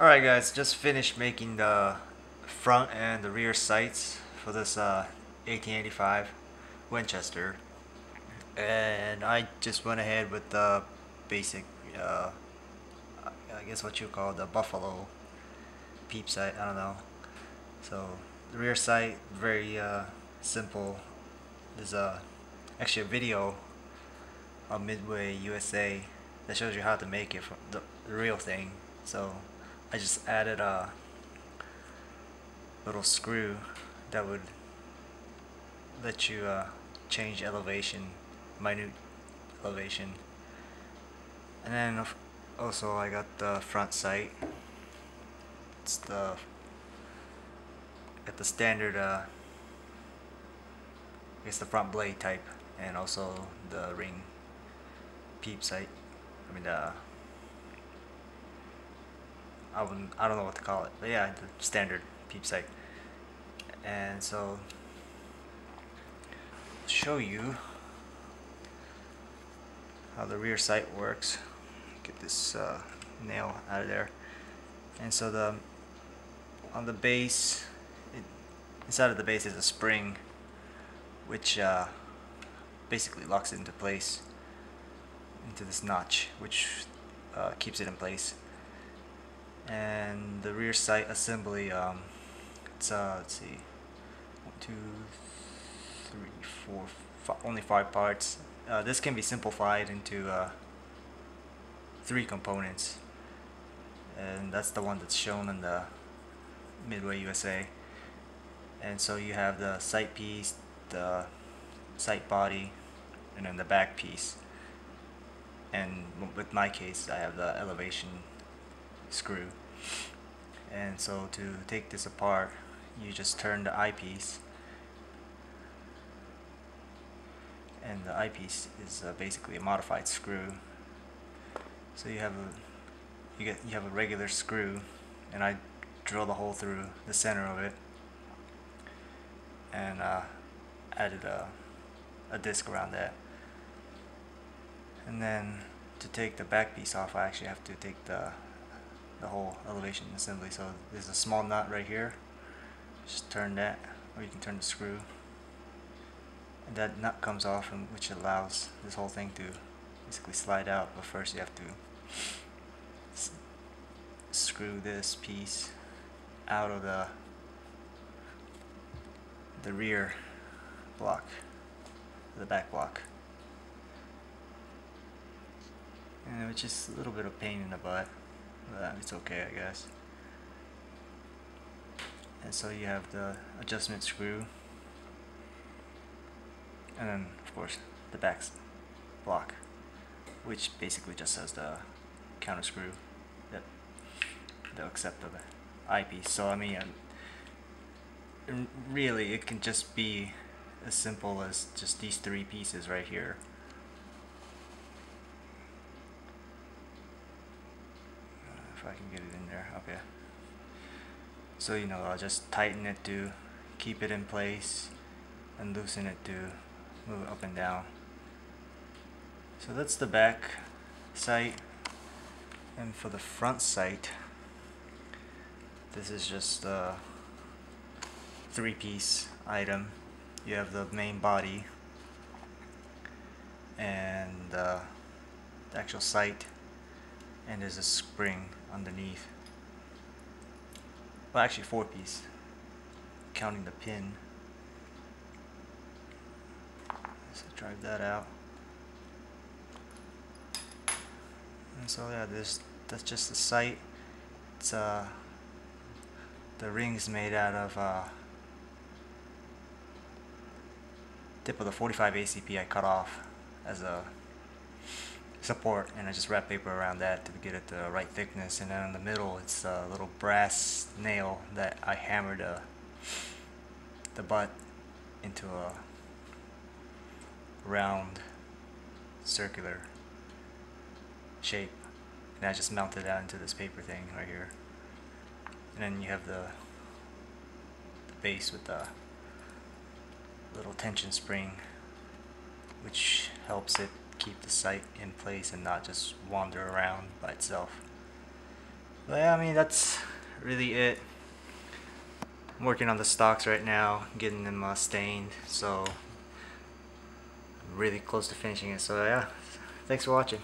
Alright guys, just finished making the front and the rear sights for this 1885 Winchester, and I just went ahead with the basic I guess what you call the buffalo peep sight, I don't know. So the rear sight, very simple. There's actually a video on MidwayUSA that shows you how to make it from the real thing. So I just added a little screw that would let you change elevation, minute elevation. And then also I got the front sight. It's the standard I guess the front blade type, and also the ring peep sight. I mean I don't know what to call it, but yeah, the standard peep sight. And so I'll show you how the rear sight works. Get this nail out of there. And so on the base, inside of the base is a spring which basically locks it into place into this notch, which keeps it in place. And the rear sight assembly, it's let's see, 1, 2, 3, 4, 5, only 5 parts. This can be simplified into 3 components, and that's the one that's shown in the MidwayUSA. And so you have the sight piece, the sight body, and then the back piece. And with my case, I have the elevation screw. And so to take this apart, you just turn the eyepiece, and the eyepiece is basically a modified screw. So you have a regular screw, and I drilled a hole through the center of it and added a disc around that. And then to take the back piece off, I actually have to take the whole elevation assembly. So there's a small nut right here. Just turn that, or you can turn the screw, and that nut comes off, and which allows this whole thing to basically slide out. But first you have to screw this piece out of the rear block, the back block, and which is a little bit of pain in the butt, but it's okay, I guess. And so you have the adjustment screw, and then of course the back block, which basically just has the counter screw that they'll accept the eyepiece. So I mean, really it can just be as simple as just these 3 pieces right here. If I can get it in there, okay. So I'll just tighten it to keep it in place, and loosen it to move it up and down. So that's the back sight. And for the front sight, this is just a 3-piece item. You have the main body and the actual sight, and there's a spring underneath. Well, actually 4-piece, counting the pin. So drive that out. And so yeah, that's just the sight. It's the ring's made out of tip of the 45 ACP I cut off as a support, and I just wrap paper around that to get it the right thickness. And then in the middle, it's a little brass nail that I hammered the butt into a round circular shape, and I just mounted that into this paper thing right here. And then you have the base with the little tension spring, which helps it keep the sight in place and not just wander around by itself. But yeah, I mean, that's really it. I'm working on the stocks right now, getting them stained, so I'm really close to finishing it. So yeah, thanks for watching.